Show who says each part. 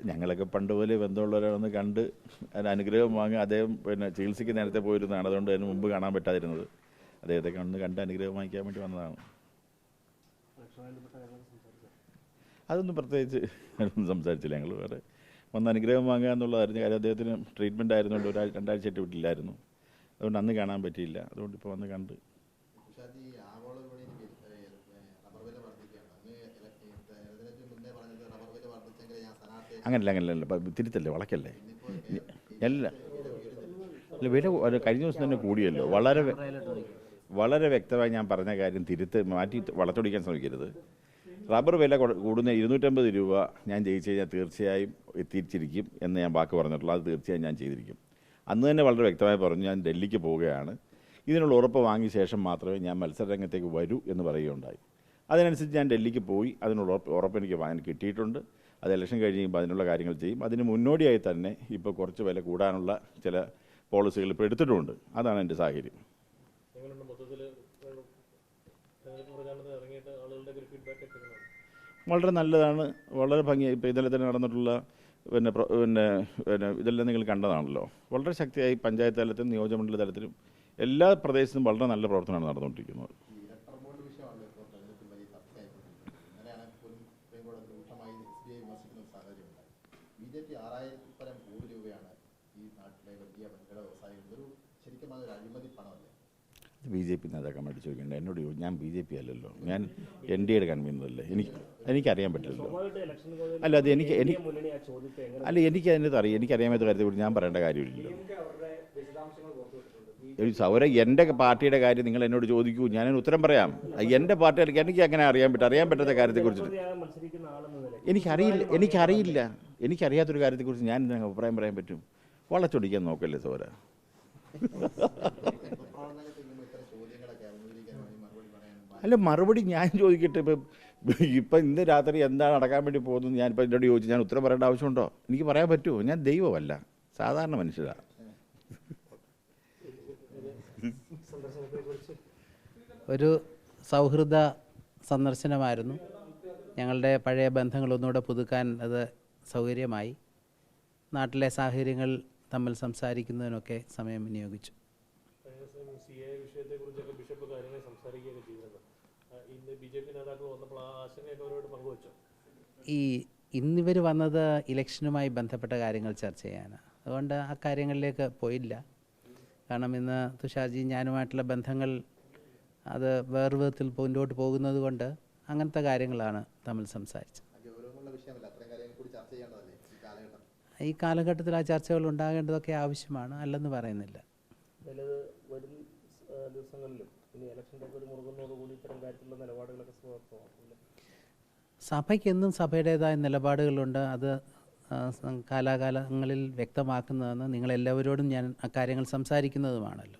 Speaker 1: ഞങ്ങളൊക്കെ പണ്ട് പോലെ ബന്ധമുള്ളവരൊന്ന് കണ്ട് അതിന് അനുഗ്രഹം വാങ്ങി അദ്ദേഹം ചികിത്സയ്ക്ക് നേരത്തെ പോയിരുന്നതാണ്. അതുകൊണ്ട് അതിന് മുമ്പ് കാണാൻ പറ്റാതിരുന്നത്. അദ്ദേഹത്തെ കണ്ട് അനുഗ്രഹം വാങ്ങിക്കാൻ വേണ്ടി വന്നതാണ്. അതൊന്നും പ്രത്യേകിച്ച് ഒന്നും സംസാരിച്ചില്ല. ഞങ്ങൾ വേറെ വന്ന് അനുഗ്രഹം വാങ്ങുക എന്നുള്ളതായിരുന്നു കാര്യം. അദ്ദേഹത്തിന് ട്രീറ്റ്മെൻറ്റ് ആയിരുന്നുകൊണ്ട് 2-2.5 വീട്ടിലായിരുന്നു. അതുകൊണ്ട് അന്ന് കാണാൻ പറ്റിയില്ല. അതുകൊണ്ട് ഇപ്പോൾ വന്ന് കണ്ട്. അങ്ങനല്ല തിരുത്തല്ലേ, വളക്കല്ലേ. അല്ല വില കഴിഞ്ഞ ദിവസം തന്നെ കൂടിയല്ലോ. വളരെ വ്യക്തമായി ഞാൻ പറഞ്ഞ കാര്യം മാറ്റി വളച്ചൊടിക്കാൻ ശ്രമിക്കരുത്. റബ്ബർ വില കൂടുന്ന 250 രൂപ ഞാൻ ജയിച്ചു കഴിഞ്ഞാൽ തീർച്ചയായും എത്തിച്ചിരിക്കും എന്ന് ഞാൻ വാക്ക് പറഞ്ഞിട്ടുള്ളൂ. അത് തീർച്ചയായും ഞാൻ ചെയ്തിരിക്കും. അന്ന് തന്നെ വളരെ വ്യക്തമായി പറഞ്ഞു ഞാൻ ഡൽഹിക്ക് പോവുകയാണ്, ഇതിനുള്ള ഉറപ്പ് വാങ്ങിയ ശേഷം മാത്രമേ ഞാൻ മത്സരരംഗത്തേക്ക് വരൂ എന്ന് പറയുകയുണ്ടായി. അതിനനുസരിച്ച് ഞാൻ ഡൽഹിക്ക് പോയി. അതിനുള്ള ഉറപ്പ് എനിക്ക് കിട്ടിയിട്ടുണ്ട്. അത് ഇലക്ഷൻ കഴിഞ്ഞ് കഴിയുമ്പോൾ അതിനുള്ള കാര്യങ്ങൾ ചെയ്യും. അതിന് മുന്നോടിയായി തന്നെ ഇപ്പോൾ കുറച്ച് വില കൂടാനുള്ള ചില പോളിസികൾ ഇപ്പോൾ എടുത്തിട്ടുമുണ്ട്. അതാണ് എൻ്റെ സാഹചര്യം. വളരെ നല്ലതാണ്, വളരെ ഭംഗിയായി. ഇപ്പോൾ ഇന്നലെ തന്നെ നടന്നിട്ടുള്ള ഇതെല്ലാം നിങ്ങൾ കണ്ടതാണല്ലോ. വളരെ ശക്തിയായി പഞ്ചായത്ത് തലത്തിലും നിയോജകമണ്ഡല തലത്തിലും എല്ലാ പ്രദേശത്തും വളരെ നല്ല പ്രവർത്തനമാണ് നടന്നുകൊണ്ടിരിക്കുന്നത്. BJP നേതാക്കന്മാർ ചോദിക്കേണ്ട എന്നോട്. ഞാൻ BJP അല്ലല്ലോ, ഞാൻ NDAയുടെ കൺവീനറല്ലേ. എനിക്കറിയാൻ പറ്റില്ലല്ലോ. അല്ല അത് എനിക്കതിനകത്ത് അറിയാം. എനിക്കറിയാത്ത കാര്യത്തെക്കുറിച്ച് ഞാൻ പറയേണ്ട കാര്യമില്ലല്ലോ. എൻ്റെ പാർട്ടിയുടെ കാര്യം നിങ്ങൾ എന്നോട് ചോദിക്കൂ, ഞാനതിന് ഉത്തരം പറയാം. എൻ്റെ പാർട്ടിയിലേക്ക് എനിക്ക് അങ്ങനെ അറിയാൻ പറ്റാത്ത കാര്യത്തെക്കുറിച്ച് എനിക്കറിയാത്തൊരു കാര്യത്തെക്കുറിച്ച് ഞാൻ അഭിപ്രായം പറയാൻ പറ്റും? വളച്ചൊടിക്കാൻ നോക്കല്ലേ സോര. അല്ല മറുപടി ഞാൻ ചോദിക്കട്ടെ. ഇപ്പം ഇന്ന് രാത്രി എന്താണ് നടക്കാൻ വേണ്ടി പോകുന്നത് ഞാനിപ്പോൾ എന്നോട് ചോദിച്ചു ഞാൻ ഉത്തരം പറയേണ്ട ആവശ്യമുണ്ടോ? എനിക്ക് പറയാൻ പറ്റുമോ? ഞാൻ ദൈവമല്ല, സാധാരണ മനുഷ്യരാണ്.
Speaker 2: ഒരു സൗഹൃദ സന്ദർശനമായിരുന്നു. ഞങ്ങളുടെ പഴയ ബന്ധങ്ങളൊന്നുകൂടെ പുതുക്കാൻ അത് സൗകര്യമായി. നാട്ടിലെ സാഹചര്യങ്ങൾ തമ്മിൽ സംസാരിക്കുന്നതിനൊക്കെ സമയം വിനിയോഗിച്ചു. ഇന്നിവർ വന്നത് ഇലക്ഷനുമായി ബന്ധപ്പെട്ട കാര്യങ്ങൾ ചർച്ച ചെയ്യാനാണ്. അതുകൊണ്ട് ആ കാര്യങ്ങളിലേക്ക് പോയില്ല. കാരണം ഇന്ന് തുഷാർജി ഞാനുമായിട്ടുള്ള ബന്ധങ്ങൾ അത് വേറെ വിധത്തിൽ മുന്നോട്ട് പോകുന്നത് കൊണ്ട് അങ്ങനത്തെ കാര്യങ്ങളാണ് തമ്മിൽ സംസാരിച്ചത്. ഈ കാലഘട്ടത്തിൽ ആ ചർച്ചകൾ ഉണ്ടാകേണ്ടതൊക്കെ ആവശ്യമാണ്, അല്ലെന്ന് പറയുന്നില്ല. സഭയ്ക്കെന്നും സഭയുടേതായ നിലപാടുകളുണ്ട്. അത് കാലാകാലങ്ങളിൽ വ്യക്തമാക്കുന്നതെന്ന് നിങ്ങളെല്ലാവരോടും ഞാൻ അക്കാര്യങ്ങൾ സംസാരിക്കുന്നതുമാണല്ലോ.